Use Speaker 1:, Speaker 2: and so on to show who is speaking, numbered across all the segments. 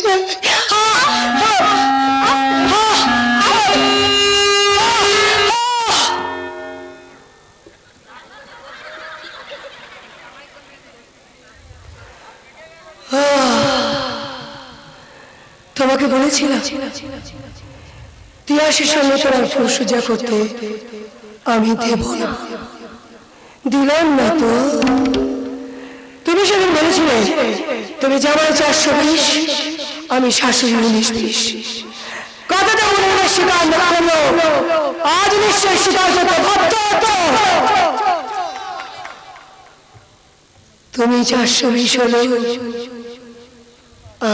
Speaker 1: যায়। তোমাকে বলেছিলাম তিয়াসের সঙ্গে তোমার ফুলসজ্জা করতে আমি দেব না, দিলাম না তো। তুমি সেদিন বলেছিলে তুমি জামাই 420, আমি শাশুড়ি 19-20। কথাটা মনে মনে স্বীকার না করলো, আজ নিশ্চয় স্বীকার করতে বাধ্য হতো। তুমি 420 হলে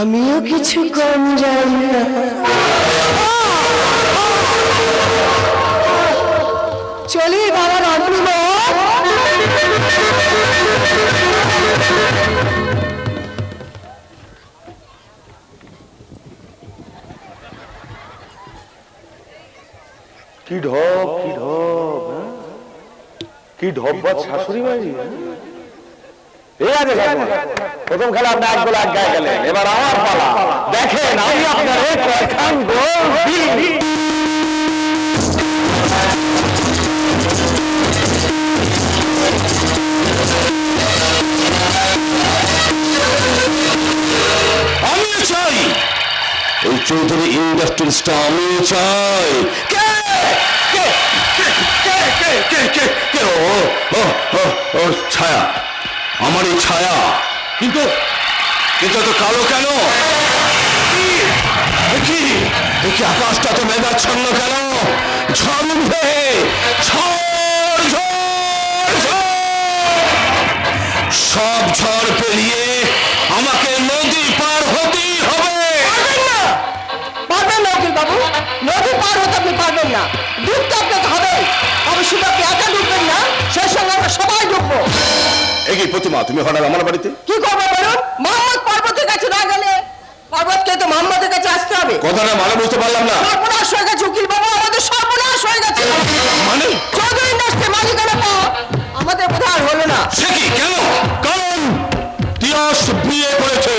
Speaker 1: আমিও কিছু কম যাই না। চলি বাবা রাধুনি মা।
Speaker 2: কি ঢপ কি ঢপ, কি ঢপ বা শাশুড়ি মাই। এই আগে প্রথম খেলা আপনি 1 গোল 1 গায়ে গেলেন, এবার আমার পালা। দেখেন আমি আপনার কয়খান গোল দিই। আমি চাই ওই চৌধুরী ইন্ডাস্ট্রিজটা আমি চাই। ছায়া, আমার এই ছায়া, কিন্তু এত কালো কেন? দেখি আকাশটা তো মেঘাচ্ছন্ন কেন? ঝড় উঠবে, সব ঝড় পেরিয়ে আমাকে নদী পার হতেই হবে।
Speaker 1: পারবেন না উকিল বাবু, নদী পার হতে আপনি পারবেন না, ডুবতে আপনাকে হবে। তবে শুধু আপনি একা ডুববেন না, সেই সঙ্গে আমরা সবাই ডুববো।
Speaker 2: এই প্রতিমা, তুমি হঠাৎ আমার বাড়িতে
Speaker 1: কি করবো বলুন? মোহাম্মদ পর্বতের কাছে না গেলে পর্বতকে তো মোহাম্মদের কাছে আসতে হবে।
Speaker 2: কথাটা মানে বুঝতে পারলাম না।
Speaker 1: সর্বনাশ হয়ে গেছে উকিল বাবু, আমাদের সর্বনাশ হয়ে গেছে।
Speaker 2: মানে
Speaker 1: চৌধুরী ইন্ডাস্ট্রি মালিকানা পাওয়া আমাদের বোধহয় আর হলো না।
Speaker 2: সে কি? কেন? কারণ তিয়াস বিয়ে করেছে।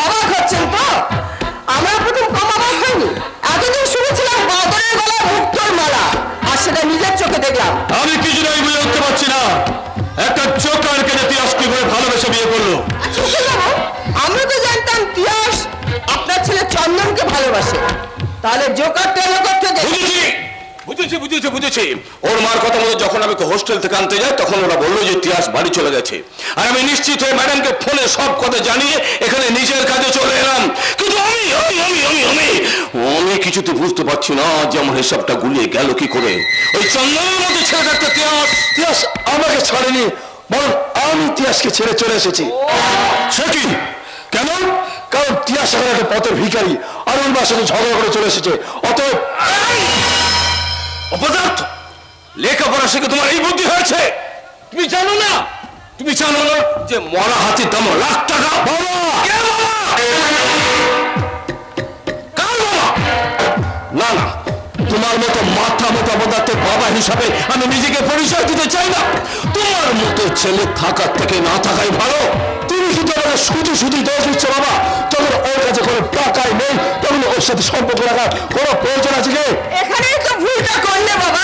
Speaker 1: অবাক হচ্ছেন তো? আমরা প্রথম কম অবাক হয়নি। এতদিন শুনেছিলাম বাদরের গলায় মুক্তোর মালা, আর সেটা নিজের চোখে দেখলাম।
Speaker 2: আমি কিছুটাই বুঝে উঠতে পারছি না, একটা জোকার কেন তিয়াস কি করে ভালোবেসে বিয়ে করলো?
Speaker 1: আমরা তো জানতাম তিয়াস আপনার ছেলে চন্দনকে ভালোবাসে, তাহলে জোকারটা এলো কোথা থেকে?
Speaker 2: বুঝেছি। ওর মার কথা মতো যখন আমি হোস্টেল থেকে আনতে যাই, তখন ওরা বললো যে তিয়াস বাড়ি চলে গেছে। আর আমি নিশ্চিত হয়ে ম্যাডামকে ফোনে সব কথা জানিয়ে এখানে নিজের কাজে চলে এলাম। কিন্তু আমি কিছুতে বুঝতে পারছি না যে আমার হিসাবটা গুলিয়ে গেল কি করে। ওই চন্দনের মধ্যে ছেলেটাকে তিয়াস আমাকে ছাড়েনি, বরং আমি তিয়াসকে ছেড়ে চলে এসেছি। সে কি? কেন? কারণ তিয়াস এখন একটা পথের ভিখারি, আর ওর মার সাথে ঝগড়া করে চলে এসেছে। অতএব অপদার্থ, লেখাপড়া শিখে তোমার এই বুদ্ধি হয়েছে? তুমি জানো না যে মরা হাতির দাম লাখ টাকা? বাবা, কে বাবা? কার বাবা? না, তোমার মতো মাথা মোটা অপদার্থের বাবা হিসাবে আমি নিজেকে পরিচয় দিতে চাই না। তোমার মতো ছেলে থাকার থেকে না থাকাই ভালো। তুমি কিন্তু আমাকে শুধু দোষ দিচ্ছ বাবা। তখন ওর কাছে কোনো টাকাই নেই, তখন ওর সাথে সম্পর্ক রাখার কোনো প্রয়োজন আছে কি?
Speaker 1: এখানেই তো ভুলটা করলে বাবা।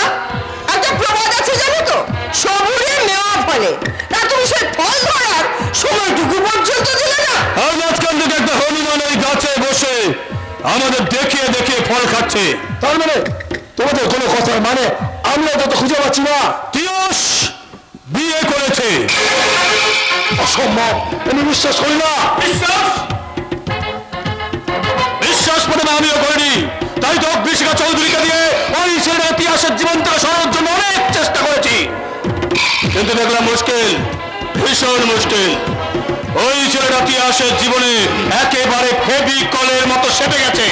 Speaker 1: একটা প্রবাদ আছে জানো তো, সবুরে নেওয়া ফলে। তা তুমি সে ফল ধরার সময়টুকু পর্যন্ত দিলে না।
Speaker 2: আর মাঝখান থেকে একটা হনুমান ওই গাছে বসে আমাদের দেখিয়ে ফল খাচ্ছে। তার মানে তোমাদের কোনো কথার মানে আমরা তো খুঁজে পাচ্ছি না। তিয়াস বিয়ে করেছে, অসম্ভব, আমি বিশ্বাস করি না। বিশ্বাস প্রথমে আমিও করিনি, তাই তো বিশিকা চৌধুরীকে দিয়ে ওই ছেলেটা তিয়াসের জীবন থেকে সরানোর জন্য অনেক চেষ্টা করেছি, কিন্তু দেখলাম মুশকিল, ভীষণ মুশকিল। ওই ছেলেটা তিয়াসের জীবনে একেবারে ফেভিকলের মতো সেপে গেছে।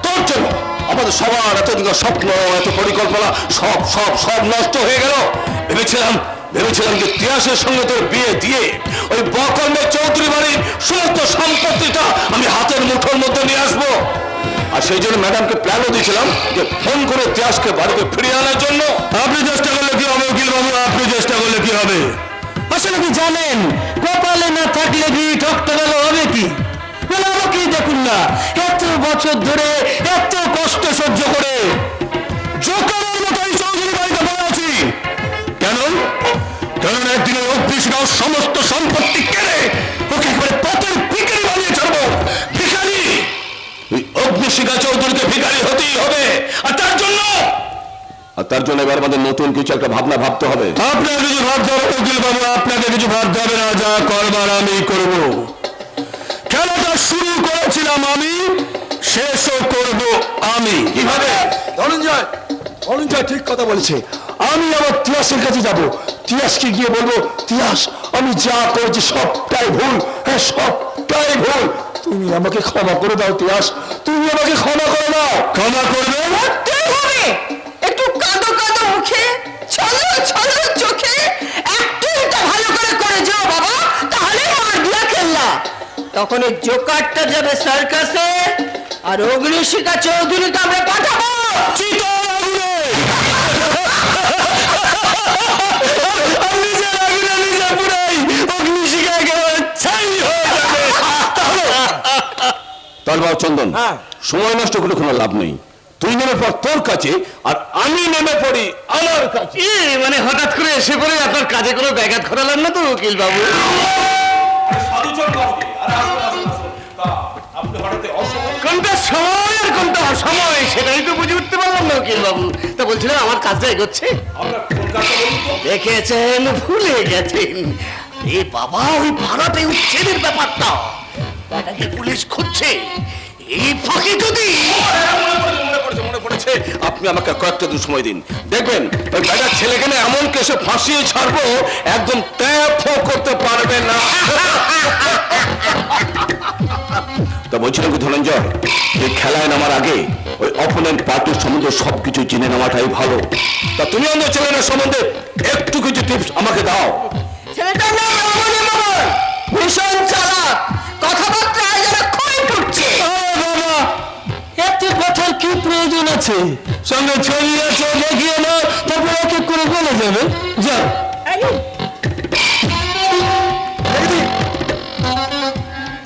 Speaker 2: তোর জন্য আমাদের সবার এতদিন স্বপ্ন, এত পরিকল্পনা সব নষ্ট হয়ে গেল। ভেবেছিলাম যে তিয়াসের সঙ্গে তোর বিয়ে দিয়ে ওই বকর্মের চৌধুরী বাড়ির সমস্ত সম্পত্তিটা আমি হাতের মুঠোর মধ্যে নিয়ে আসবো। আর সেই জন্য ম্যাডামকে প্ল্যানও দিয়েছিলাম যে ফোন করে তিয়াসকে বাড়িতে ফিরিয়ে আনার জন্য। আপনি চেষ্টা করলে কি হবে উকিল বাবু? আপনি চেষ্টা করলে কি হবে?
Speaker 3: আসলে কি জানেন, কপাল থাকলে কি ঠকতে গেল হবে কি? বলে আমাকেই দেখুন না, এত বছর ধরে এত কষ্ট সহ্য করে জোকারের মতো এই চৌধুরী বাড়িতে বড় আছি। কেন? কারণ একদিনের অগ্নিশিখাও সমস্ত সম্পত্তি কেড়ে ওকে একবারে পথের ভিখারি বানিয়ে ছাড়বো। ভিখারি!
Speaker 2: ওই অগ্নিশিখা চৌধুরীকে ভিখারি হতেই হবে, আর তার জন্য এবার আমাদের নতুন কিছু একটা ভাবনা ভাবতে হবে।
Speaker 3: আপনার কিছু ভাবতে হবে উকিল বাবু, আপনাকে কিছু ভাবতে হবে না, যা করবার আমি করব। খেলাটা শুরু করেছিলাম আমি, শেষও করব আমি।
Speaker 2: কিভাবে?
Speaker 4: ধনঞ্জয় ঠিক কথা বলেছে। আমি আবার তিয়াসের কাছে যাব, তিয়াসকে গিয়ে বলবো, তিয়াস আমি যা করেছি সবটাই ভুল, হ্যাঁ সবটাই ভুল, তুমি আমাকে ক্ষমা করে দাও তিয়াস, তুমি আমাকে ক্ষমা করে দাও।
Speaker 3: ক্ষমা করবে?
Speaker 1: করতেই হবে। একটু কাঁদো কাঁদো মুখে, ছলো ছলো চোখে একটুটা ভালো করে যাও বাবা, তাহলে মার দিয়া খেললা। তখন এই জোকারটা যাবে সার্কাসে, আর অগ্নিশিখা চৌধুরীকে আমরা পাঠাবো
Speaker 3: চিতার আগুনে। আর নিজের আগুনে নিজে পুরাই অগ্নিশিখা একেবারে ছাই হয়ে যাবে।
Speaker 2: তাহলে বাবা চন্দন, সময় নষ্ট করে কোনো লাভ নেই। তুই নেমে পড় তোর কাছে, আর আমি নেমে পড়ি আমার কাছে।
Speaker 3: মানে হঠাৎ করে এসে পড়ে আপনার কাজে কোনো ব্যাঘাত ঘটালেন না তো উকিল বাবু? কোনটা সময় আর কোনটা অসময় সেটাই তো বুঝে উঠতে পারলাম না উকিল বাবু। তা বলছিলাম আমার কাজটা এগোচ্ছে? দেখেছেন, ভুলে গেছেন। এ বাবা, ওই ভাড়াতে উচ্ছেদের ব্যাপারটা ব্যাটাকে পুলিশ খুঁজছে। এই ফাঁকে যদি
Speaker 2: মনে পড়েছে, আপনি আমাকে কয়েকটা দিন সময় দিন, দেখবেন ওই বেটার ছেলেকে না এমন কেসে ফাঁসিয়ে ছাড়বো, একদম ট্যাপও করতে পারবে না। তা বলছিলাম কি ধনঞ্জয়, এই খেলায় নামার আগে ওই অপোনেন্ট পার্টির সম্বন্ধে সবকিছু জেনে নেওয়াটাই ভালো। তা তুমি আমাদের ছেলেটার সম্বন্ধে একটু কিছু টিপস আমাকে দাও।
Speaker 1: ছেলেটার নাম রমণী মোহন, ভীষণ চালাক, কথাবার্তা যেন খই ফুটছে।
Speaker 3: বাবা, এত কথার কি প্রয়োজন আছে? সঙ্গে ছবি আছে, দেখিয়ে না, তারপর এক এক করে বলে যাবে। যাও।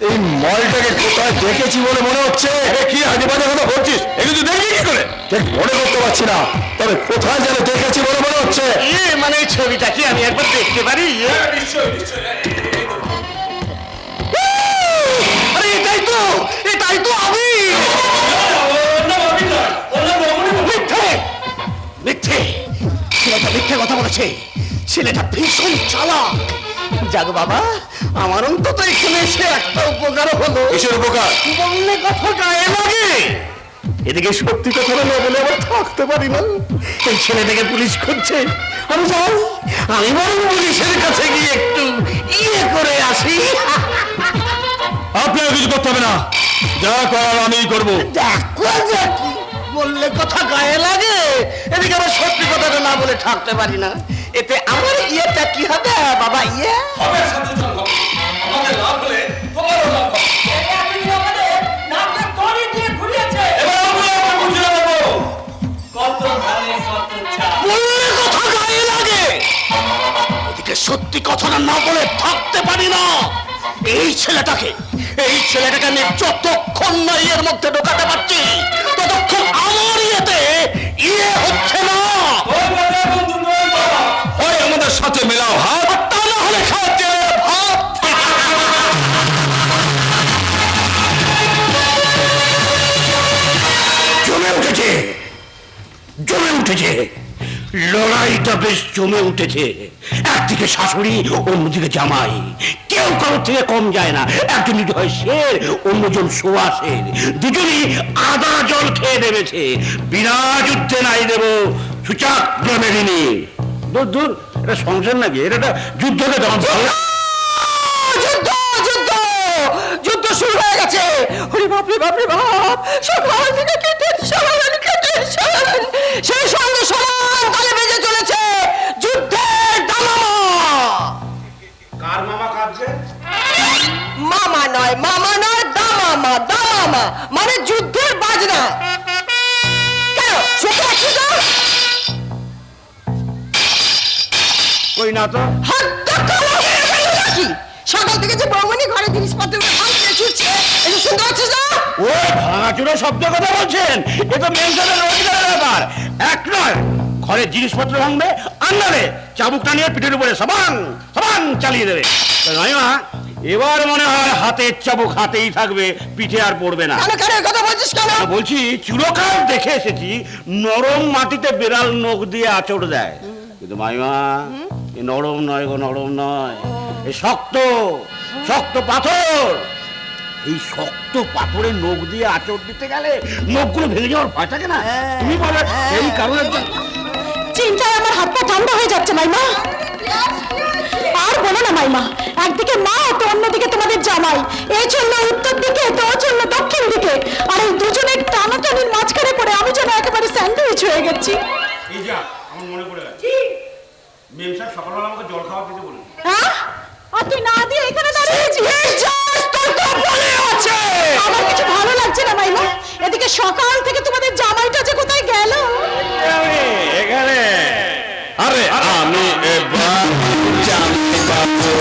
Speaker 4: এই মলটাকে কোথায় দেখেছি বলে মনে হচ্ছে।
Speaker 2: কি আজে বাজে কথা বলছিস? এগুলো তুই দেখবি কি করে?
Speaker 4: ঠিক মনে করতে পারছি না, তবে কোথায় যেন দেখেছি বলে মনে হচ্ছে।
Speaker 3: মানে এই ছবিটা কি আমি একবার দেখতে পারি? আরে এটাই তো আমি। মিথ্যে ছেলেটা মিথ্যে কথা বলেছে। ছেলেটা ভীষণ চালাক। যাক বাবা, আমার অন্তত এখানে এসে একটা উপকার হলো।
Speaker 2: কিসের উপকার?
Speaker 3: বললে কথা গায়ে লাগে। এদিকে সত্যি কথা না বলে আবার থাকতে পারি না। এই ছেলেটাকে পুলিশ খুঁজছে, আমি যাই, আমি বরং পুলিশের কাছে গিয়ে একটু ইয়ে করে আসি। আপনার কিছু করতে হবে না, যা করার আমিই করবো। দেখো কি বললে কথা গায়ে লাগে। এদিকে আবার সত্যি কথাটা না বলে থাকতে পারি না। এতে আমার ইয়েটা কি হবে বাবা? ইয়ে
Speaker 2: হবে, আমাদের লাভ হলে তোমারও লাভ হবে।
Speaker 3: বললে কথা গায়ে লাগে। এদিকে সত্যি কথাটা না বলে থাকতে পারি না। এই ছেলেটাকে আমি যতক্ষণ না ইয়ের মধ্যে ঢোকাতে পারছি, ততক্ষণ আমার ইয়েতে ইয়ে হচ্ছে না।
Speaker 2: হয় আমাদের সাথে মেলাও হাত,
Speaker 3: তা না হলে খাওয়াচ্ছে ভাত। জমে উঠেছে লড়াইটা, বেশ জমে উঠেছে। একদিকে শাশুড়ি, অন্যদিকে জামাই, কেউ কারোর থেকে কম যায় না। একজন হয় শের, অন্যজন সোয়া শের, দুজনই আদা জল খেয়ে নেমেছে। বিনা যুদ্ধে নাই দেব সুচাক মেরিনি। দূর দূর, এটা সংসার নাকি? এটা যুদ্ধকে দাম।
Speaker 1: যুদ্ধ যুদ্ধ যুদ্ধ শুরু হয়ে গেছে। ওরে বাপ রে বাপ রে বাপ, সকাল থেকে কেটে সেই সঙ্গে সমান তালে বেজে চলেছে যুদ্ধের দামামা।
Speaker 4: কার মামা কাঁদছে?
Speaker 1: মামা নয় দামামা, দামামা মানে যুদ্ধের বাজনা। কেন চোখে রাখছি তো?
Speaker 3: কই না তো।
Speaker 1: হাতটা কালো হয়ে গেল নাকি? সকাল থেকে যে বৌমনি ঘরে জিনিসপত্র ভাঙছে ছুটছে, এটা শুনতে পাচ্ছিস না?
Speaker 3: ওই ভাঙাচুরো শব্দ কথা বলছেন, এ তো মেনশনের রোজগারের ব্যাপার। এক নয়, ঘরের জিনিসপত্র ভাঙবে আর নালে চাবুকটা নিয়ে পিঠের উপরে সবাং সবাং চালিয়ে দেবে। নয়মা, এবার মনে হয় হাতের চাবুক হাতেই থাকবে, পিঠে আর পড়বে না।
Speaker 1: কেন কেন এই কথা বলছিস কেন?
Speaker 3: বলছি চিরকাল দেখে এসেছি নরম মাটিতে বেড়াল নখ দিয়ে আঁচড় দেয়, কিন্তু মাইমা এ নরম নয় গো, নরম নয়, এ শক্ত শক্ত পাথর। এই শক্ত পাথরে নখ দিয়ে আঁচড় দিতে গেলে নখগুলো ভেঙে যাওয়ার ভয় থাকে না? তুমি বলো এই কারণে
Speaker 5: চিন্তায় আমার হাত পা ঠান্ডা হয়ে যাচ্ছে মাইমা। আর বলো না মাইমা, একদিকে মা তো অন্যদিকে তোমাদের জামাই, এই জন্য উত্তর দিকে তো ও জন্য দক্ষিণ দিকে, আর এই দুজনের টানাটানির মাঝখানে পড়ে আমি যেন একেবারে স্যান্ডউইচ হয়ে গেছি।
Speaker 3: এই যা আমার মনে পড়ে গেছে, মেম সাহেব সকালবেলা আমাকে জল খাওয়া দিতে বলে।
Speaker 5: হ্যাঁ, আর তুই না দিয়ে এখানে দাঁড়িয়েছিস? আমার কিছু ভালো লাগছে না মাইমা। এদিকে সকাল থেকে তোমাদের জামাইটা যে কোথায় গেল।
Speaker 3: এখানে
Speaker 2: আরে আমি এবার জানতে পারবো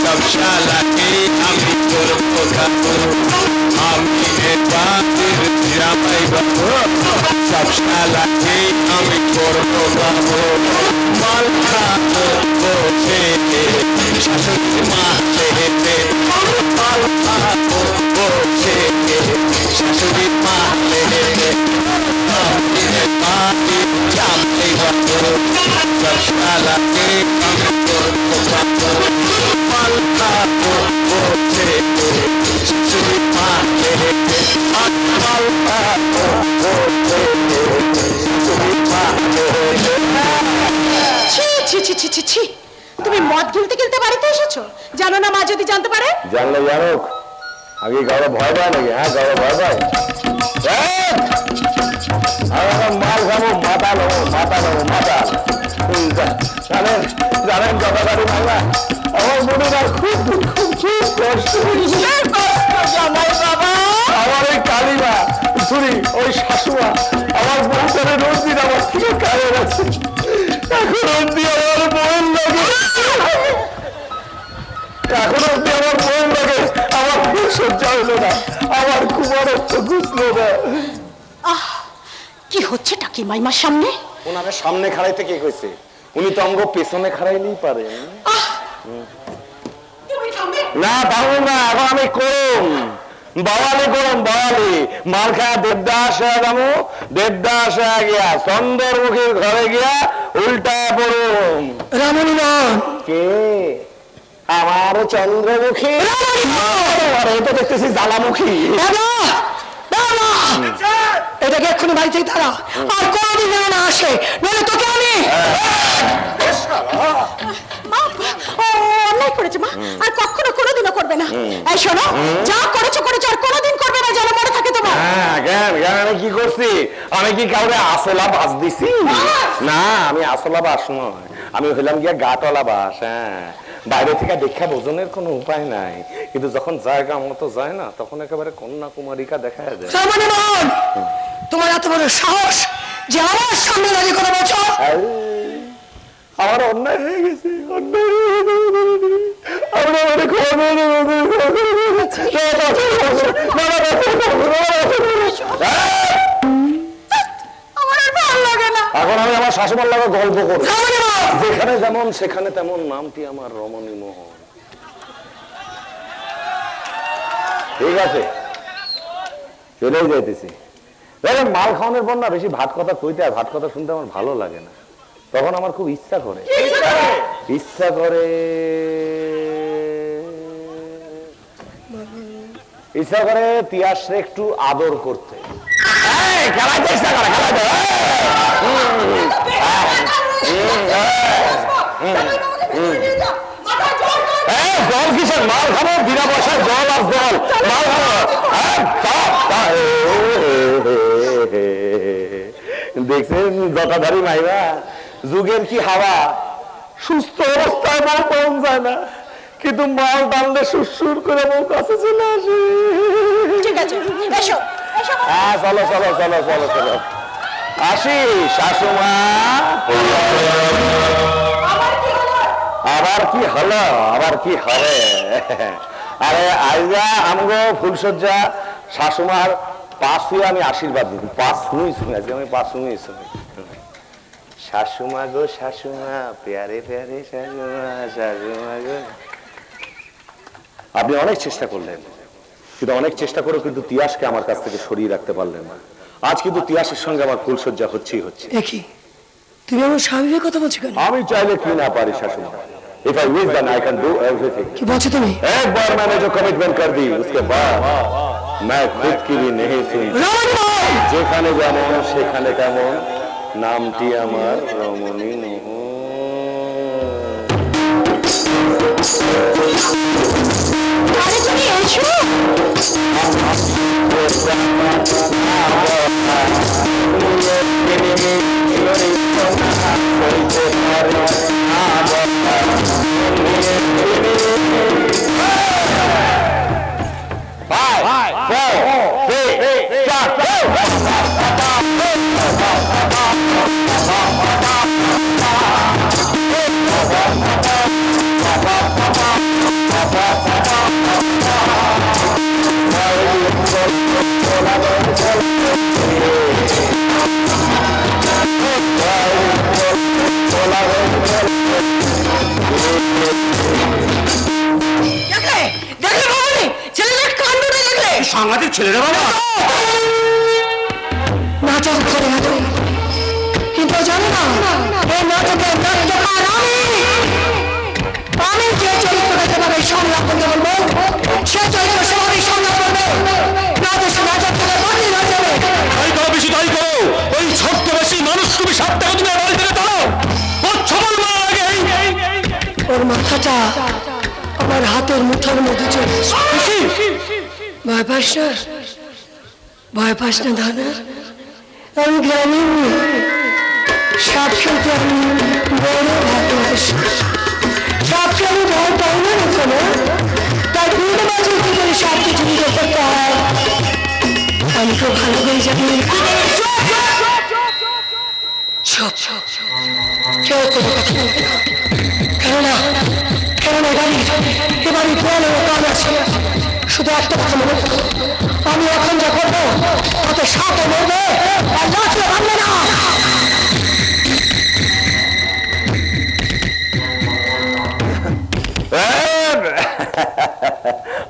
Speaker 2: সব শালাকে আমি করবো খাবো, আমি এবার জামাই বাবু সব শালাকে আমি করবো খাবো, মাল খাবো বসে শাশুড়ি মা লেহেতে, মাল খাবো বসে শাশুড়ি মা লেহেতে, আমি এবার জানতে পারবো সব শালাকে আমি করবো খাবো, মাল খাবো বসে শাশুড়ি মা লেহেতে, মাল খাবো বসে শাশুড়ি মা লেহেতে।
Speaker 5: ছি ছি ছি ছি ছি ছি, তুমি মদ গিলতে গিলতে বাড়িতে এসেছো? জানো না মা যদি জানতে পারে?
Speaker 4: জানলে জানুক, আগে কারো ভয় পায় নাকি? হ্যাঁ, কারো ভয় পায়? মাল খাবো, মাথা নেবো, মাথা নেবো, মাথা। জানেন জানেন কথাবাড়ি বাংলা, আমার মনে না খুব খুব খুব কষ্ট জামাই বাবা। আমার ওই কালিমা শুনি, ওই শাশুমা আমার বউটারে রোজ দিন আমার থেকে কাজে গেছে, এখন অব্দি আমার বউয়ের লাগে, এখন অব্দি আমার বউয়ের লাগে আমার খুব সহ্য হলো না, আমার কুমারত্ব ঘুষলো না।
Speaker 5: আহ, কি হচ্ছেটা কি মাইমার সামনে?
Speaker 4: ওনারা সামনে খাড়াইতে কে কইছে? উনি তো আমগো পেছনে খাড়াইলেই পারেন। না পারবো না, এখন আমি করুম বাওয়ালি করুম, বাওয়ালি মাল খায়া দেবদাস হয়ে যাবো, দেবদাস হয়ে গিয়া চন্দ্রমুখীর ঘরে গিয়া উল্টা পড়ুম।
Speaker 1: রামণি নন,
Speaker 4: কে? আমার চন্দ্রমুখী? আরে এটা দেখতেছি জ্বালামুখী।
Speaker 1: বাবা বাবা, এটাকে এক্ষুনি বাড়ি থেকে তারা আর কোনোদিন যেন না আসে, নইলে তোকে আমি।
Speaker 5: মা, ও অন্যায় করেছে মা, আর কখনো কোনোদিনও করবে না। এই শোনো, যা করেছো করেছো, আর কোনোদিন করবে না, যেন মনে থাকে তোমার।
Speaker 4: হ্যাঁ, কেন কেন আমি কি করছি? আমি কি কাউরে আসলা বাস দিছি? না, আমি আসলা বাস নয়, আমি হইলাম গিয়া গাটলা বাস। হ্যাঁ, বাইরে থেকে দেখা বোঝনের কোনো উপায় নাই, কিন্তু যখন জায়গা মতো যায় না, তখন একেবারে কন্যাকুমারিকা দেখা যায়।
Speaker 1: রামণি নন, তোমার এত বড় সাহস যে আমার সামনে দাঁড়িয়ে কথা বলছো?
Speaker 4: আমার অন্যায় হয়ে গেছে, অন্যায় হয়ে গেছে। আমরা অনেক
Speaker 5: আমার আর ভালো লাগে না।
Speaker 4: এখন আমি আমার শাশুমার লাগে গল্প করব,
Speaker 1: রামণি নন,
Speaker 4: যেখানে যেমন সেখানে তেমন, নামটি আমার রমণী মোহন। ঠিক আছে, চলেই যাইতেছি। দেখেন, মাল খাওয়ানোর পর না বেশি ভাত কথা কইতে আর ভাত কথা শুনতে আমার ভালো লাগে না, তখন আমার খুব ইচ্ছা করে, ইচ্ছা করে তিয়াসরে একটু আদর করতে। খেলাইতে ইচ্ছা করে, খেলাইতে। জল কিসের? মাল খাবো বিনা পয়সায়, জল আর জল, মাল খাবো। দেখছেন জটাধারী মাইবা, যুগের কি হাওয়া, সুস্থ অবস্থায় মাল পাওয়া যায় না, কিন্তু মাল টানলে সুর করে বউ কাছে চলে আসে।
Speaker 5: ঠিক আছে, এসো এসো।
Speaker 4: হ্যাঁ, চলো চলো চলো চলো চলো, আসি শাশুমা। আবার কি হলো, আবার কি হবে?
Speaker 2: আরে আইজা আমগো ফুলসজ্জা শাশুমার পাঁচ শুয়ে আমি আশীর্বাদ দিব, পাঁচ শুনুই শুনে আজকে আমি পাঁচ শুনুই শুনি। শাশুমা গো শাশুমা, প্যারে প্যারে শাশুমা, শাশুমা গো। আপনি অনেক চেষ্টা করলেন, কিন্তু অনেক চেষ্টা করেও কিন্তু তিয়াসকে আমার কাছ থেকে সরিয়ে রাখতে পারলেন না। আজ কিন্তু তিয়াসের সঙ্গে আমার ফুলসজ্জা হচ্ছেই হচ্ছে।
Speaker 1: দেখি তুমি আমার স্বামীর কথা বলছো কেন?
Speaker 2: আমি চাইলে কি না পারি শাশুমা। If I wish then I can do everything.
Speaker 1: কি বলছো তুমি?
Speaker 2: एक बार मैंने जो कमिटमेंट कर दी उसके बाद मैं खुद की भी नहीं सुनी। যেখানে যেমন সেখানে তেমন, নামটি আমার রমণী মোহন।
Speaker 5: আরে তুমি এসো।
Speaker 3: সাংঘাতিক ছেলেরা বাবা।
Speaker 1: নাটক করে গেল, কিন্তু জানো না এই নাটকের নাট্যকার আমি যে চরিত্রকে যেভাবে সংলাপ করতে বলবো সে চরিত্র সেভাবেই সংলাপ করবে, না তো সে নাটক থেকে বাতিল হয়ে যাবে।
Speaker 2: তাই করো, বেশি তাই করো। ওই ছদ্মবেশী মানুষ তুমি সাতটা তুমি বাড়ি থেকে তোলো। ওর ছবল মারার আগে
Speaker 1: ওর মাথাটা আমার হাতের মুঠোর মধ্যে চলে আসে। ভয় পাস না, ভয় পাস না ধানা, আমি গ্রামে সাপ খেলতে আমি বড় ভালোবাসি। সাপকে আমি ভয় পাই না এখানে, তাই দুটো মাঝে কি করে সাপকে চুরি করতে হয় আমি খুব ভালো করে জানি। কেউ কোনো কথা বলবে না, কেননা এবারই দোয়ালের কাজ আছে। শুধু একটা কথা মনে রাখো, আমি এখন যা করবো তাতে সাপে মরবে আর লাঠিও ভাঙবে না।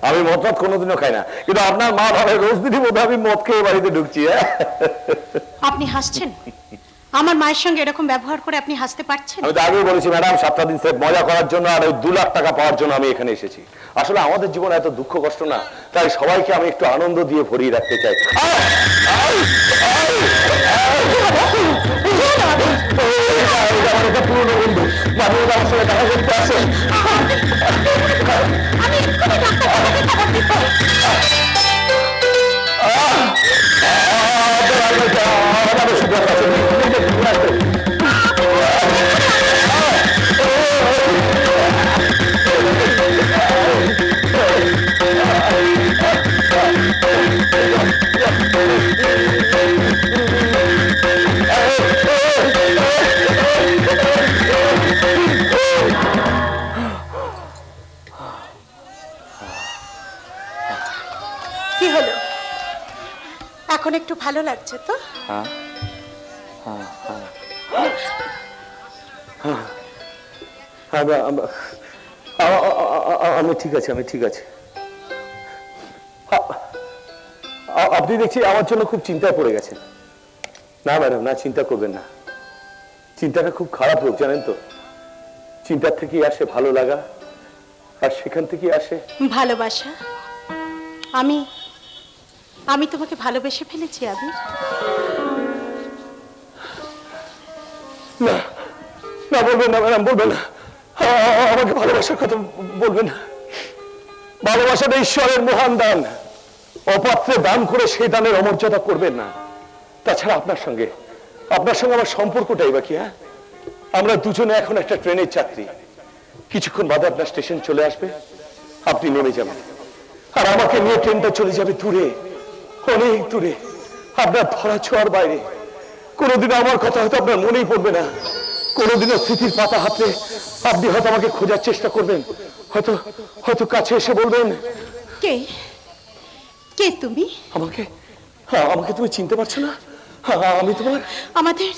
Speaker 2: আমি মদ কোনোদিনও খাই না, কিন্তু আপনার মা ভাবে রোজ দিনই বোধ আমি মদ খেয়ে বাড়িতে ঢুকছি।
Speaker 5: আপনি হাসছেন? আমার মায়ের সঙ্গে এরকম ব্যবহার করে আপনি হাসতে পারছেন?
Speaker 2: আমি তো আগেই বলেছি ম্যাডাম, 7টা দিন সেফ মজা করার জন্য আর ওই 2 লাখ টাকা পাওয়ার জন্য আমি এখানে এসেছি। আসলে আমাদের জীবনে এত দুঃখ কষ্ট না, তাই সবাইকে আমি একটু আনন্দ দিয়ে ভরিয়ে রাখতে চাই। পুরনো বন্ধু মাঝে মাঝে আমার সঙ্গে দেখা করতে আসে।
Speaker 5: কি হলো, এখন একটু ভালো লাগছে তো?
Speaker 2: আমি ঠিক আছে, আমি ঠিক আছে। আপনি দেখছি আমার জন্য খুব চিন্তায় পড়ে গেছেন। না ম্যাডাম, না, চিন্তা করবেন না। চিন্তাটা খুব খারাপ রোগ, জানেন তো। চিন্তার থেকেই আসে ভালো লাগা, আর সেখান থেকেই আসে
Speaker 5: ভালোবাসা। আমি তোমাকে ভালোবেসে ফেলেছি আবির।
Speaker 2: না না, বলবেন না ম্যাডাম, বলবেন না। আমাকে ভালোবাসার কথা বলবেন না। ভালোবাসাটা ঈশ্বরের মহান দান, অপাত্রে দান করে সেই দানের অমর্যাদা করবেন না। তাছাড়া আপনার সঙ্গে আমার সম্পর্কটাই বাকি। হ্যাঁ, আমরা দুজনে এখন একটা ট্রেনের যাত্রী। কিছুক্ষণ বাদে আপনার স্টেশন চলে আসবে, আপনি নেমে যাবেন, আর আমাকে নিয়ে ট্রেনটা চলে যাবে দূরে, অনেক দূরে, আপনার ধরা ছোঁয়ার বাইরে। কোনোদিন আমার কথা হয়তো আপনার মনেই পড়বে না,
Speaker 4: কোনোদিনও স্মৃতির পাতা হাতে আপনি হয়তো আমাকে খোঁজার চেষ্টা করবেন, হয়তো হয়তো কাছে এসে বলবেন,
Speaker 5: কে কে তুমি?
Speaker 4: আমাকে আমাকে তুমি চিনতে পারছো না? আমি তোমার
Speaker 5: আমাদের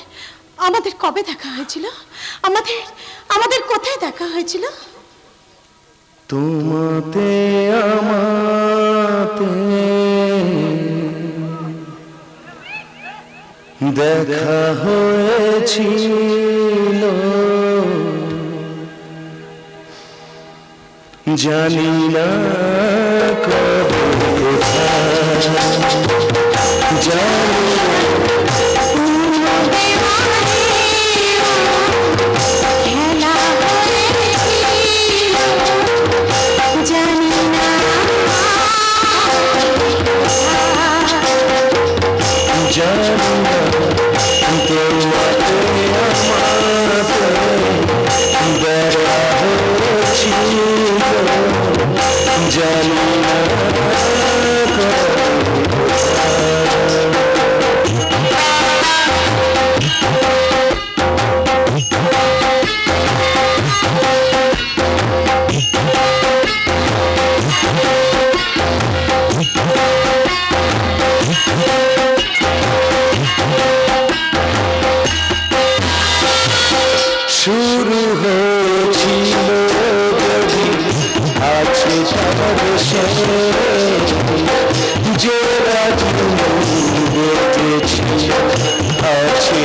Speaker 5: আমাদের কবে দেখা হয়েছিল? আমাদের আমাদের কোথায় দেখা হয়েছিল?
Speaker 4: তোমাতে আমাতে দেখা হয়েছিল, জানি না শুরু হয়েছিল আছে যে রাজু বেঁচেছি আছে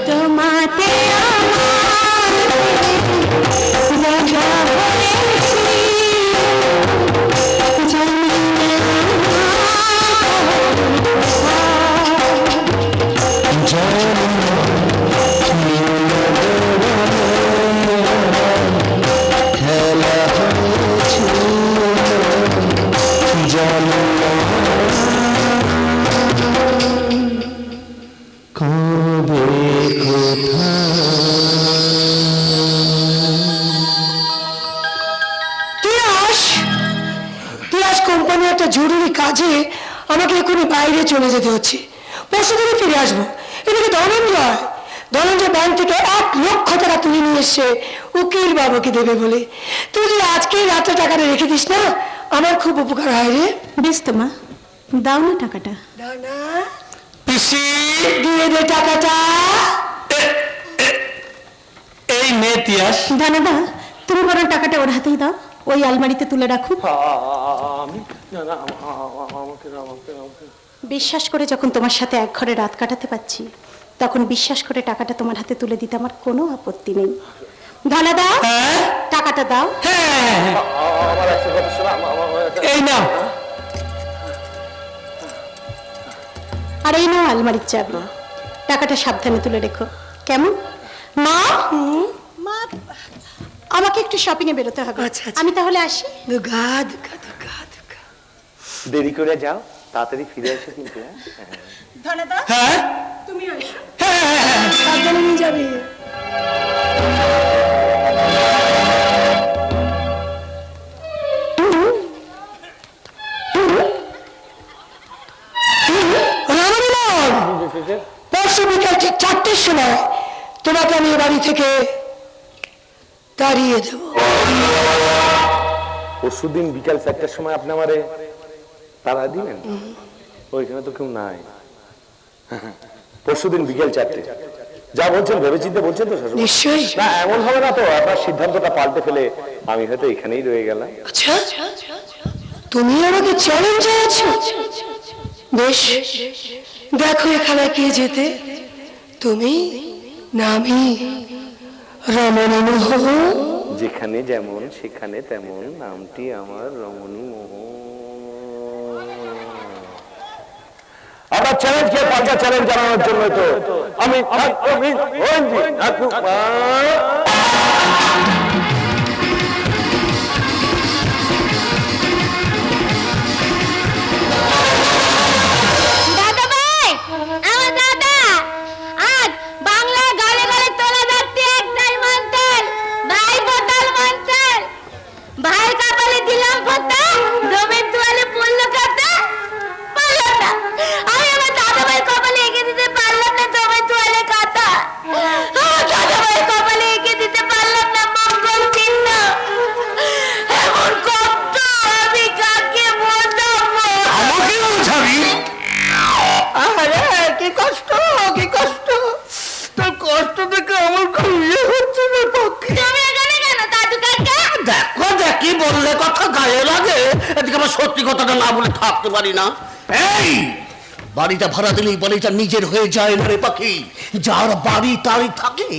Speaker 5: তোমাতে
Speaker 1: কোম্পানি একটা জরুরি কাজে আমাকে এখনই বাইরে চলে যেতে হচ্ছে, পরশু দিনে ফিরে আসবো। এদিকে ধনঞ্জয় ব্যাংক থেকে 1,00,000 টাকা তুলে নিয়ে এসছে উকিল বাবুকে দেবে বলে। তুই যদি আজকেই রাতে টাকাটা রেখে দিস না, আমার খুব উপকার হয় রে।
Speaker 5: বেশ তো মা, দাও না টাকাটা।
Speaker 4: পিসি
Speaker 1: দিয়ে দে টাকাটা।
Speaker 4: এই নে তিয়াস।
Speaker 5: দানাদা, তুমি বরং টাকাটা ওর হাতেই দাও, ওই আলমারিতে তুলে রাখো। বিশ্বাস করে যখন তোমার সাথে এক ঘরে রাত কাটাতে পারছি, তখন বিশ্বাস করে টাকাটা তোমার হাতে তুলে দিতে আমার কোনো আপত্তি নেই। ধনাদা, টাকাটা দাও।
Speaker 4: এই নাও।
Speaker 5: আর এই নাও আলমারির চাবি, টাকাটা সাবধানে তুলে রেখো, কেমন? মা, মা, আমাকে একটু শপিং এ বেরোতে হবে।
Speaker 1: আচ্ছা, আচ্ছা।
Speaker 5: আমি তাহলে আসি।
Speaker 1: দুগা দুগা দুগা দুগা।
Speaker 2: দেরি করে যাও, তাড়াতাড়ি ফিরে এসো কিন্তু।
Speaker 5: ধনাদা,
Speaker 4: হ্যাঁ
Speaker 5: তুমি আসো।
Speaker 1: সাবধানে নিয়ে যাবে। পরশু বিকাল ঠিক 4টের সময় তোমাকে আমি এ বাড়ি থেকে তাড়িয়ে দেব।
Speaker 2: পরশুদিন বিকাল 4টার সময় আপনি আমারে তাড়া দিলেন? ওইখানে তো কেউ নাই। পরশুদিন বিকেল 4টে, যা বলছেন ভেবেচিন্তে বলছেন তো শাশুড়ি?
Speaker 1: নিশ্চয়ই।
Speaker 2: না এমন হবে না তো আপনার সিদ্ধান্তটা পাল্টে ফেলে আমি হয়তো এখানেই রয়ে গেলাম?
Speaker 1: আচ্ছা, তুমি আমাকে চ্যালেঞ্জ আছো? বেশ, দেখো এখানে কে যেতে, তুমি না আমি? রমণী মোহন।
Speaker 2: যেখানে যেমন সেখানে তেমন, নামটি আমার রমণী মোহন। আমার চ্যালেঞ্জকে পাল্টা চ্যালেঞ্জ জানানোর জন্য তো আমি
Speaker 3: কষ্ট, কি কষ্ট! তোর কষ্ট দেখে আমার খুব ইয়ে হচ্ছে না পক্ষে।
Speaker 5: তুমি এখানে কেন দাদু কাকা?
Speaker 3: দেখো দেখি বললে কথা গায়ে লাগে, এদিকে আমার সত্যি কথাটা না বলে থাকতে পারি না। এই বাড়িটা ভাড়া দিলেই বাড়িটা নিজের হয়ে যায় না রে পাখি, যার বাড়ি তারই থাকে।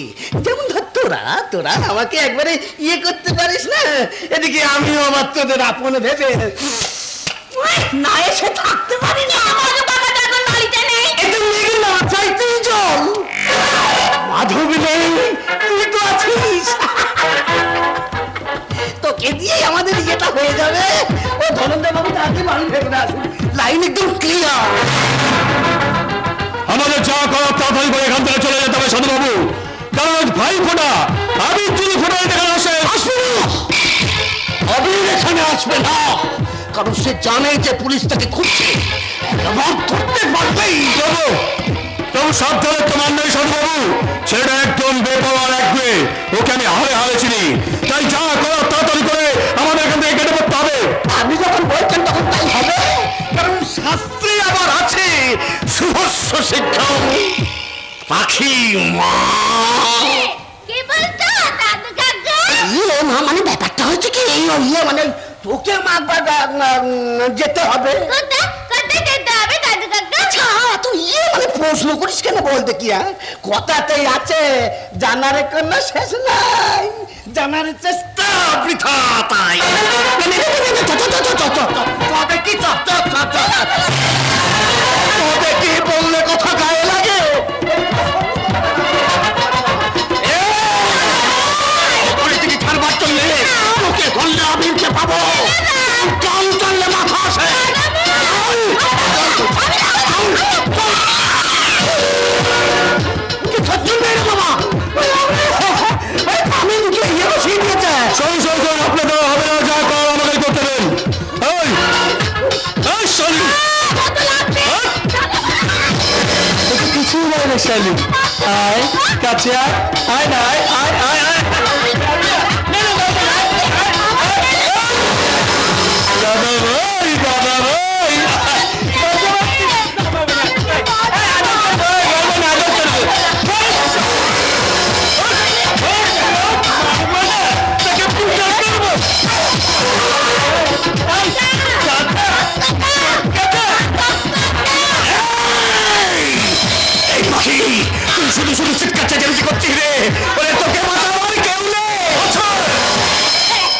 Speaker 3: যেমন ধর তোরা তোরা আমাকে একবারে ইয়ে করতে পারিস না, এদিকে আমিও আমার তোদের আপন ভেবে না এসে থাকতে পারি না।
Speaker 5: আমারও বাবা তো এখন বাড়িতে নেই।
Speaker 3: এটা লেগে না চাইতেই জল। মাধবী নেই, তুই তো আছিস, তোকে দিয়েই আমাদের ইয়েটা হয়ে যাবে। ও ধনঞ্জয় বাবু তাকে বাড়ি ফেরত আসুন, লাইন একদম ক্লিয়ার।
Speaker 2: আমাদের যা করার তাড়াতাড়ি করে এখান থেকে চলে যেতে হবে সাধুবাবু, কারণ আজ ভাই ফোটা, আমি চুরি ফোটা এখানে আসে।
Speaker 3: আসবে না, অবির এখানে আসবে না, কারণ সে জানে যে পুলিশ তাকে খুঁজছে, একবার ধরতে পারবেই।
Speaker 2: তবু সাবধানে তোমার নেই সাধুবাবু, সেটা একদম বেপাওয়া রাখবে, ওকে আমি হারে হারে চিনি। তাই যা করার তাড়াতাড়ি করে আমাদের এখান থেকে কেটে পড়তে হবে।
Speaker 3: আপনি যখন বলছেন তখন তাই হবে, কারণ শাস্ত্রে আবার আছে শুভস্য শিক্ষা পাখি মা।
Speaker 5: কি বলছো দাদু কাকা?
Speaker 3: ইয়ে মা মানে ব্যাপারটা হচ্ছে কি, ইয়ে মানে তোকে মা যেতে হবে।
Speaker 5: কোথায় কোথায় যেতে হবে দাদু কাকা?
Speaker 3: আচ্ছা তুই ইয়ে মানে প্রশ্ন করিস কেন বলতে কি? হ্যাঁ কথাতেই আছে, জানার কোনো শেষ নাই, জানার চেষ্টা বৃথা তাই। তবে কি তবে কি বললে কথা গায়ে লাগে? থেকে ছাড়বার জন্য তোকে ধরলে আমিরকে পাবো, কান টানলে মাথা আসে। আমি মুখে ইয়ে বসিয়ে দিয়েছে।
Speaker 2: শোন শোন শোন, আপনাদের হবে না, যা করার আমাকে করতে দেন। এই এই শালি,
Speaker 4: কিছুই নয় না শালি, আয় কাছে আয়, আয় না আয় আয় আয় আয়।
Speaker 2: দাদা ভাই, দাদা ভাই,
Speaker 3: এই পাখি, তুই শুধু শুধু চিৎকার চেঁচামেচি করছিস রে, ওরে তোকে বাঁচাবার কেউ নেই।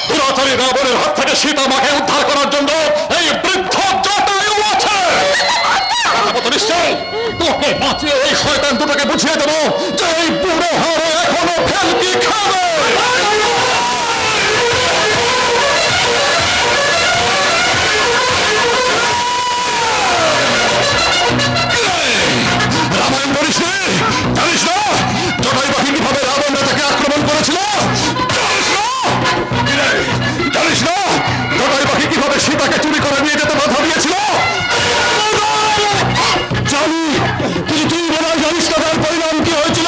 Speaker 2: পুরাতনী রাবণের হাত থেকে সীতা মাকে উদ্ধার করার জন্য এই বৃদ্ধ জটায়ু আছে। নিশ্চয় তোকে বাঁচিয়ে এই শয়তান দুটোকে বুঝিয়ে দেবো যে এই বুড়ো হারে এখনো ফেলকি খাবে। রামায়ণ করিস নে, জানিস না জটায়ু পাখি কিভাবে রাবণ রাজাকে আক্রমণ করেছিল? জানিস না জটায়ু পাখি কিভাবে সীতাকে চুরি করে নিয়ে যেতে বাধা দিয়েছিল? জানি, কিন্তু তুই বলা জানিস না তার পরিণাম কি হয়েছিল?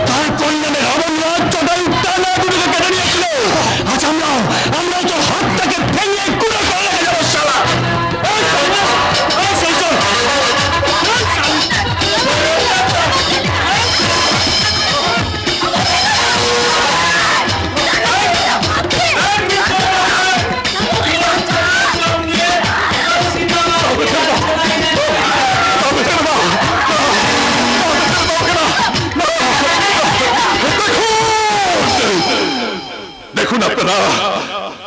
Speaker 2: তার পরিণামে রাবণ রাজ জটায়ু টানা দুটোকে কেটে নিয়েছিল। আজ আমরা তো হাতটাকে ভেঙে কুড়ে করে রেখে যাবো শালা। এই চল, এই চল, চল। দেখুন আপনারা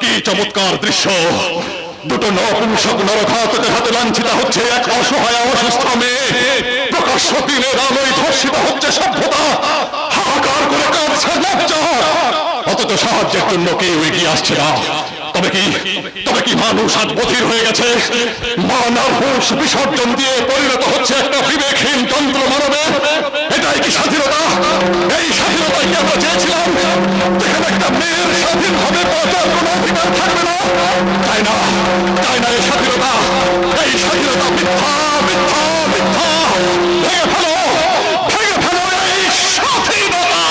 Speaker 2: কি চমৎকার দৃশ্য, দুটো নপুংসক নরঘাতকের হাতে লাঞ্ছিত হচ্ছে এক অসহায় অসুস্থ মেয়ে, প্রকাশ্য দিনের আলোয় ধর্ষিত হচ্ছে সভ্যতা, হাহাকার করে কাঁদছে লজ্জা, অথচ সাহায্যের জন্য কেউ এগিয়ে আসছে না। তবে কি মানুষ আজ বধির হয়ে গেছে, মান আর হুঁশ বিসর্জন দিয়ে পরিণত হচ্ছে একটা বিবেকহীন যন্ত্র মানবে। এটাই কি স্বাধীনতা? এই স্বাধীনতাই কি আমরা চেয়েছিলাম, যেখানে একটা মেয়ের স্বাধীনভাবে বাঁচার কোনো অধিকার থাকবে না? তাই না, তাই না, এই স্বাধীনতা মিথ্যা, মিথ্যা, মিথ্যা। ভেঙে ফেলো, ভেঙে ফেলো এই স্বাধীনতা।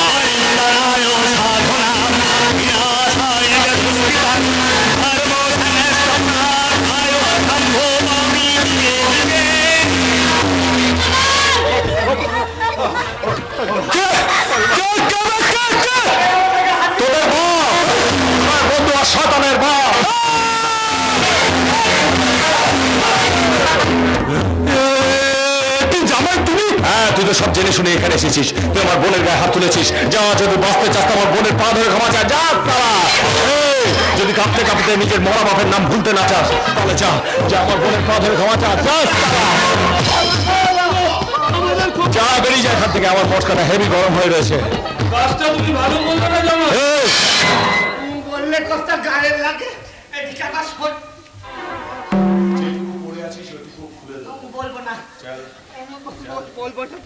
Speaker 4: তুমি?
Speaker 2: হ্যাঁ, তুই তো সব জেনে শুনে এখানে এসেছিস। তুই আমার বোনের গায়ে হাত তুলেছিস। যা, যদি বাঁচতে চাস তো আমার বোনের পা ধরে ক্ষমা চা। যা সালা। এই, যদি কাঁপতে কাঁপতে নিজের মরা বাপের নাম ভুলতে না চাস তাহলে যা, যা আমার বোনের পা ধরে ক্ষমা চা। যা সালা। যা, বেরিয়ে যায় এখান থেকে। আমার মটকাটা হেভি গরম হয়ে রয়েছে। এই,
Speaker 6: বললে কষ্ট গায়ের লাগে এদিকে আমার শোন বলবো না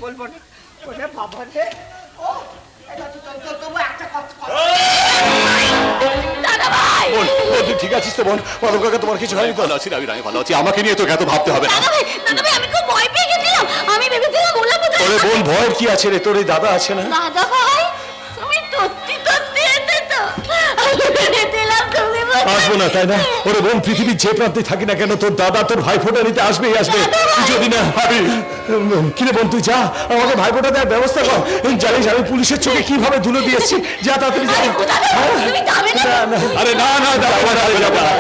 Speaker 6: বলবো না ওরে বাবা রে ও এটা তো তবু একটা কথা
Speaker 5: দাদা ভাই
Speaker 2: বোন, বোন, তুই ঠিক আছিস তো বোন? মাধব কাকা তোমার কিছু হয়নি? ভালো আছি আমি ভালো আছি। আমাকে নিয়ে তোকে এত ভাবতে হবে না।
Speaker 5: দাদা ভাই আমি খুব ভয় পেয়ে গেছিলাম। আমি ভেবেছিলাম ওলা কোথায়।
Speaker 2: ওরে বোন, ভয়ের কি আছে রে? তোর এই দাদা আছে না?
Speaker 5: দাদা ভাই তুমি সত্যি এতে তো আমি ভেবেছিলাম তুমি
Speaker 4: আসবো না তাই না? ওরে বোন, পৃথিবীর যে প্রান্তে থাকি না কেন তোর দাদা তোর ভাইফোঁটা নিতে আসবেই আসবে। তুই যদি না ভাবি, কিরে বোন তুই যা, আমাকে ভাইফোঁটা দেওয়ার ব্যবস্থা কর। জানিস আমি পুলিশের চোখে কিভাবে ধুলো দিয়েছি। যা তাড়াতাড়ি যা।
Speaker 5: তুমি যাবে না
Speaker 2: আরে না না, যাবো না, যাবো না।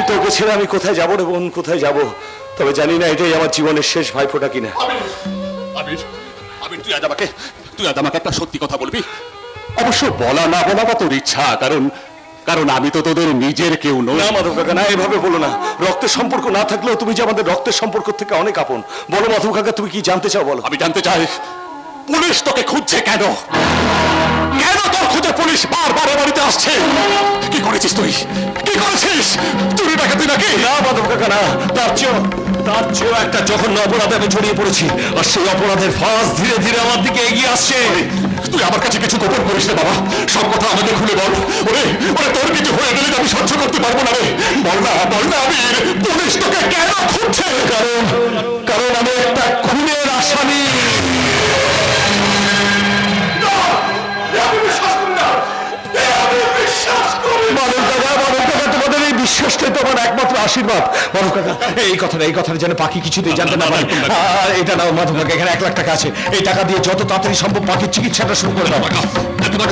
Speaker 4: তোকে ছেড়ে আমি কোথায় যাবো রে বোন, কোথায় যাবো? তবে জানি না এটাই আমার জীবনের শেষ ভাইফোঁটা কিনা।
Speaker 2: আবির, আবির, তুই আজ আমাকে একটা সত্যি কথা বলবি? অবশ্য বলা না বলা বা তোর ইচ্ছা, কারণ আমি তো তোদের নিজের কেউ নই।
Speaker 4: না মাধব কাকা, না এভাবে বলো না। রক্তের সম্পর্ক না থাকলেও তুমি যে আমাদের রক্তের সম্পর্ক থেকে অনেক আপন। বলো মাধব কাকা, তুমি কি জানতে চাও বলো।
Speaker 2: আমি জানতে চাই পুলিশ তোকে খুঁজছে কেন? কেন তোর খুঁজে পুলিশ বারবার এ বাড়িতে আসছে? কি করেছিস তুই? কি করেছিস? চুরি ডাকাতি নাকি?
Speaker 4: না মাধব কাকা না, তার চেয়েও একটা জঘন্য অপরাধে আমি জড়িয়ে পড়েছি। আর সেই অপরাধের ফাঁস ধীরে ধীরে আমার দিকে এগিয়ে আসছে।
Speaker 2: তুই আমার কাছে কিছু গোপন করিস না বাবা। সব কথা আমাকে খুলে বল। ওরে ওরে, তোর কিছু হয়ে গেলে আমি সহ্য করতে পারবো না রে। বল না আমি, পুলিশ তোকে কেন খুঁজছে?
Speaker 4: কারণ আমি একটা খুনের আসামি। তোমাদের এই বিশ্বাসটাই তো আমার একমাত্র আশীর্বাদ। মাধব কাকা, এই কথাটা যেন পাখি কিছুতেই জানতে না পারে। আর এটা নাও মাধব কাকা, এখানে 1 লাখ টাকা আছে। এই টাকা দিয়ে যত তাড়াতাড়ি সম্ভব পাখির চিকিৎসাটা শুরু করে দাও।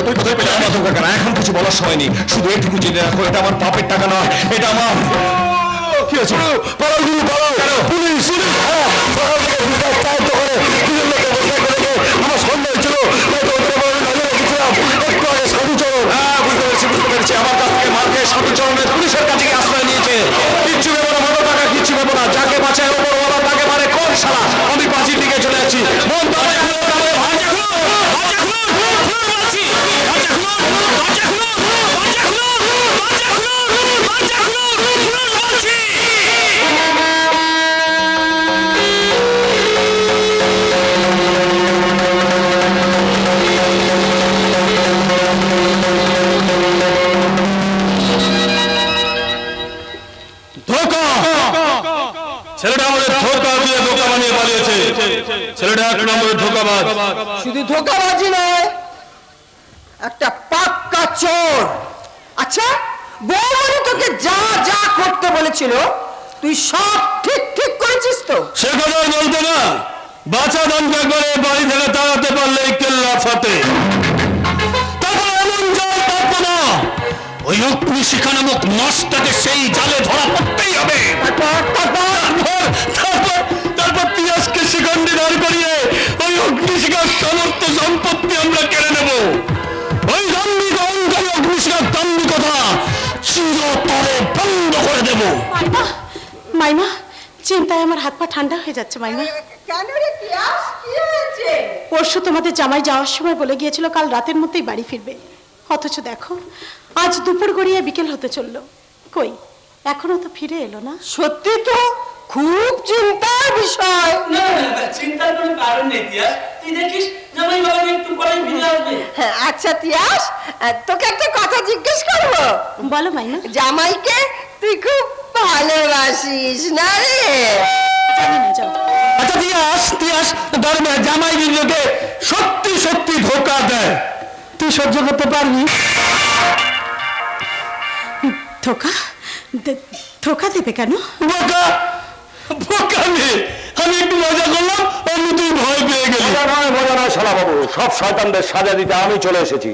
Speaker 2: তুই কোথায় পেলে?
Speaker 4: মাধব কাকা, এখন কিছু বলার সময় নেই। শুধু এটুকু জেনে রাখো, এটা আমার পাপের টাকা নয়, এটা আমার। কি হয়েছে? পালাও গুরু, পালাও। পুলিশ! সকাল থেকে বিকাশ চায় তো করে দুজন লোকে বসে করে আমার সন্দেহ ছিল। নয়তো ওদের উপর আমি নজর রেখেছিলাম। একটু আগে সাধুচরণ।
Speaker 2: বুঝতে পেরেছি। আমার কাছ থেকে মার খেয়ে সাধুচরণের পুলিশের কাছে গিয়ে আশ্রয় নিয়েছে। কিচ্ছু ভেবো না মাধব কাকা, কিচ্ছু ভেবো না। যাকে বাঁচায় ওপরওয়ালা তাকে মারে কোন শালা। আমি পাঁচির দিকে চলে যাচ্ছি। মন দমে ছেলেটা আমাদের ধোকা দিয়ে ধোকা বানিয়ে পালিয়েছে। ছেলেটা এক নম্বরের ধোকাবাজ।
Speaker 6: শুধু ধোকাবাজি নয়, একটা পাক্কা চোর। আচ্ছা, বৌমনি তোকে যা যা করতে বলেছিল তুই সব ঠিক করেছিস তো?
Speaker 2: সে কথা বলতে না। বাচ্চা দমকা করে বাড়ি থেকে তাড়াতে পারলে কেল্লা ফাটে। তারপর এমন জল পাবো না, ওই অগ্নিশিখা নামক মাছটাকে সেই জালে ধরা পড়তেই হবে। তারপর তিয়াসকে শিখণ্ডে দাঁড় করিয়ে ওই অগ্নিশিখার সমস্ত সম্পত্তি আমরা কেড়ে নেব। ওই দাম্ভিক অহংকারী অগ্নিশিখার দাম্ভিকতা চিরতরে বন্ধ করে দেব।
Speaker 5: মাইমা চিন্তায় আমার হাত পা ঠান্ডা হয়ে যাচ্ছে। মাইমা
Speaker 6: কেন রে তিয়াস, কি হয়েছে?
Speaker 5: পরশু তোমাদের জামাই যাওয়ার সময় বলে গিয়েছিল কাল রাতের মধ্যেই বাড়ি ফিরবে। অথচ দেখো আজ দুপুর গড়িয়ে বিকেল হতে চললো, কই এখনো তো ফিরে এলো না।
Speaker 6: সত্যি তো খুব চিন্তার বিষয়।
Speaker 7: চিন্তার কোনো কারণ নেই তিয়াস, তুই দেখিস জামাই বাবা একটু পরে ফিরে আসবে।
Speaker 6: হ্যাঁ, আচ্ছা তিয়াস, তোকে একটা কথা জিজ্ঞেস করবো।
Speaker 5: বলো মাইমা।
Speaker 6: জামাইকে তুই খুব ভালোবাসিস না রে?
Speaker 5: জানি না, যাও।
Speaker 4: আচ্ছা তিয়াস ধর্মে জামাই বিন্দুকে সত্যি ধোকা দেয়, তুই সহ্য করতে পারবি?
Speaker 5: ধোকা দেবে কেন?
Speaker 4: বোকা মেয়ে, আমি একটু মজা করলাম, অমনি তুই ভয় পেয়ে গেলি। মজা নয় শালা বাবু, সব শয়তানদের সাজা দিতে আমি চলে এসেছি।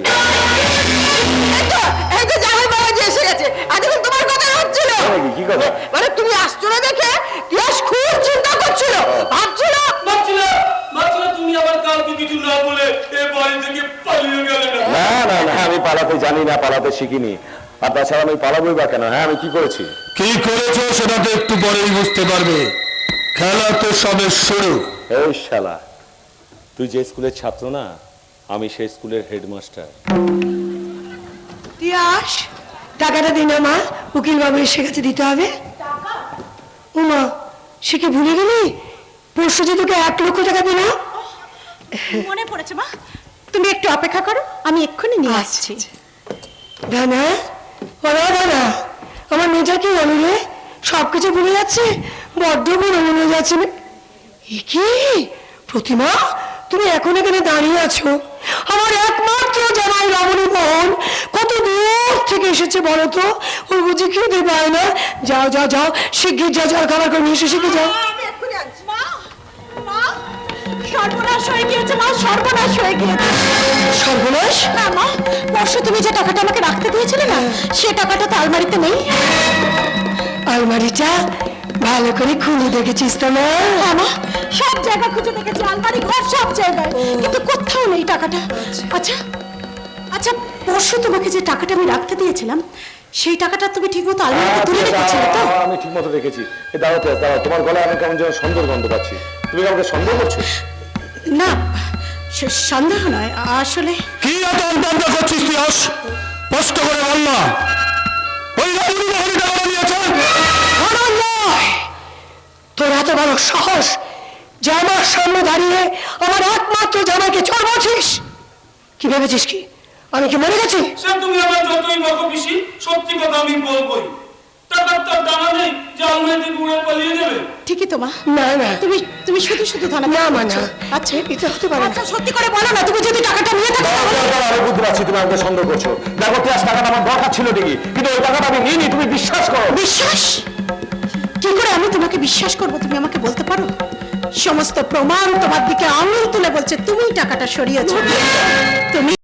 Speaker 6: এই তো জামাই বাবা যে এসে গেছে। আজকাল তোমার কথা হচ্ছিল
Speaker 4: কি কথা?
Speaker 6: মানে তুমি আসছো না দেখে তিয়াস খুব চিন্তা করছিল, ভাবছিল
Speaker 2: পালাতে জানি না, পালাতে শিখিনি। আর তাছাড়া আমি পালাবই বা কেন? হ্যাঁ, আমি কি করেছি?
Speaker 4: কি করেছো সেটা তো একটু পরেই বুঝতে পারবে, খেলা তো সবে শুরু।
Speaker 2: এই শালা, তুই যে স্কুলের ছাত্র না, আমি সেই স্কুলের হেডমাস্টার।
Speaker 1: তিয়াস, টাকাটা দিন মা, উকিল বাবু এসে কাছে দিতে হবে। উমা, সে কি ভুলে গেলি? পরশু যে তোকে 1 লক্ষ টাকা দিলাম।
Speaker 5: মনে পড়েছে মা, তুমি একটু অপেক্ষা করো, আমি এক্ষুনি নিয়ে আসছি।
Speaker 1: দানা, ওরা দানা, আমার মেয়েটা কি জানো রে, সবকিছু ভুলে যাচ্ছে, বড্ড গুলো মনে যাচ্ছে। এ কি প্রতিমা, তুমি এখন এখানে দাঁড়িয়ে আছো? আমার একমাত্র জামাই রমণী মোহন কত দূর থেকে এসেছে বলো তো, ওর বুঝি খেতে পায় না। যাও যাও যাও, শিগগির যা, জল খাবার করে নিয়ে এসে শিখে যাও।
Speaker 5: আমি এক্ষুনি আসছি। মা, মা, সর্বনাশ হয়ে গিয়েছে মা, সর্বনাশ হয়ে গিয়েছে।
Speaker 1: সর্বনাশ?
Speaker 5: হ্যাঁ মা, পরশু তুমি যে টাকাটা আমাকে রাখতে দিয়েছিলে না, সে টাকাটা তো আলমারিতে নেই।
Speaker 1: আলমারিটা ভালো করে খুলে দেখেছিস তো না?
Speaker 5: হ্যাঁ মা, সব জায়গা খুঁজে দেখেছি, আলমারি ঘর সব জায়গায়, কিন্তু কোথাও নেই টাকাটা। আচ্ছা আচ্ছা, পরশু তোমাকে যে টাকাটা আমি রাখতে দিয়েছিলাম, সেই টাকাটা তুমি ঠিকমতো আলমারিতে তুলে রেখেছিলে তো?
Speaker 2: আমি ঠিক মতো রেখেছি। দাঁড়াও তিয়াস, দাঁড়াও, তোমার গলায় আমি কেমন যেন সন্দেহ গন্ধ পাচ্ছি। তুমি আমাকে সন্দেহ করছো?
Speaker 5: না, সন্দেহ নয়, আসলে
Speaker 4: কি এত অন্তর্দা করছিস তিয়াস? স্পষ্ট করে বল না, ওই রমণী মোহনই টাকাটা নিয়েছে?
Speaker 1: তোর এত বড় সাহস যে আমার সামনে দাঁড়িয়ে আমার একমাত্র জামাইকে চোর বলছিস? কি ভেবেছিস কি আমি কি মরে গেছি?
Speaker 7: সে তুমি আমার যতই বকো পিসি, সত্যি কথা আমি বলবোই। টাকার তার দানা নেই যে আলমারি থেকে উড়ে পালিয়ে যাবে।
Speaker 5: ঠিকই তো মা,
Speaker 1: না না,
Speaker 5: তুমি তুমি শুধু শুধু ধনা
Speaker 1: না মা না,
Speaker 5: আচ্ছা
Speaker 1: এটা হতে পারে না।
Speaker 5: আচ্ছা, সত্যি করে বলো না, তুমি যদি টাকাটা নিয়ে থাকো তাহলে-
Speaker 2: আমি বুঝতে পারছি তুমি আমাকে সন্দেহ করছো। দেখো তিয়াস, টাকাটা আমার দরকার ছিল ঠিকই, কিন্তু ওই টাকাটা আমি নিইনি, তুমি বিশ্বাস করো।
Speaker 5: বিশ্বাস? কি করে আমি তোমাকে বিশ্বাস করব, তুমি আমাকে বলতে পারো? সমস্ত প্রমাণ তোমার দিকে আঙুল তুলে বলছে তুমি টাকাটা সরিয়েছো। তুমি